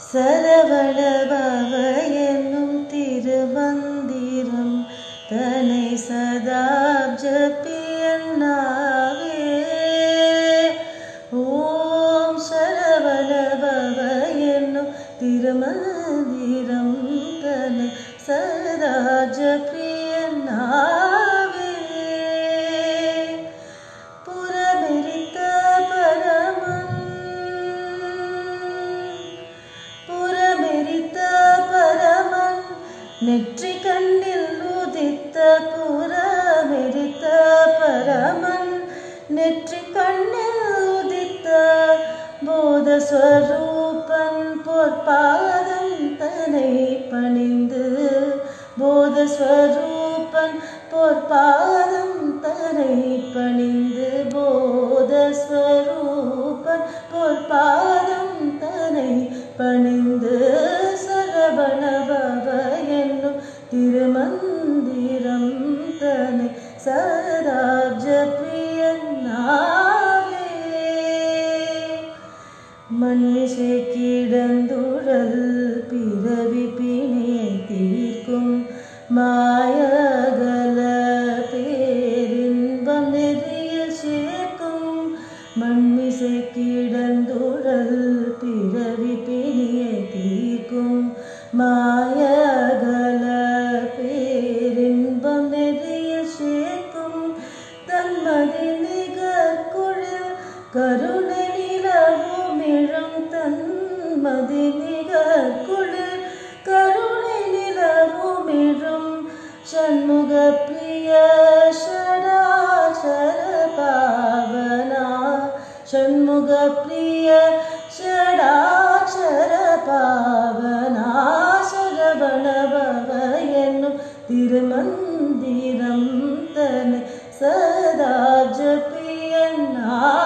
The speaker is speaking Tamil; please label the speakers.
Speaker 1: சரவண பவ என்னும் திருமந்திரம் தன்னை சதா ஜபியன் நாவே. ஓம் சரவண பவ என்னும் திருமந்திரம் தன்னை சதா ஜபியன் நாவே. புறமெரித்த பரமன் நெற்றி கண்ணில் உதித்த புறமெரித்த பரமன் நெற்றி கண்ணில் உதித்த போதஸ்வரூபன் பொற்பாதம் தன்னை பணிந்து. போதஸ்வரூபன் பொற்பாதம் தன்னை பணிந்து. போதஸ்வரூபன் பொற்பாதம் தன்னை பணிந்து. சரவண பவ என்னும் திருமந்திரம் தன்னை சதா ஜபியன் நாவே. மண்மிசை கிடந்துழல் பிறவி பிணியை தீர்க்கும் மாயகல பேரின்பம் நெறியில் சேர்க்கும். மண்மிசை கிடந்துழல் பிறவி பிணியை தீர்க்கும் மாயகல பேரின்பம் நெறியில் சேர்க்கும். தன்மதி நிகர்குழில் கருணை நிலவுமிழும். தன்மதி நிகர்குழில் கருணை நிலவுமிழும். ஷண்முக பிரிய ஷடாட்சர பாவனா. ஷண்முக பிரிய ஷடாட்சர பாவனா. சரவண பவ என்னும் திருமந்திரம் தன்னை சதா ஜபியன் நாவே.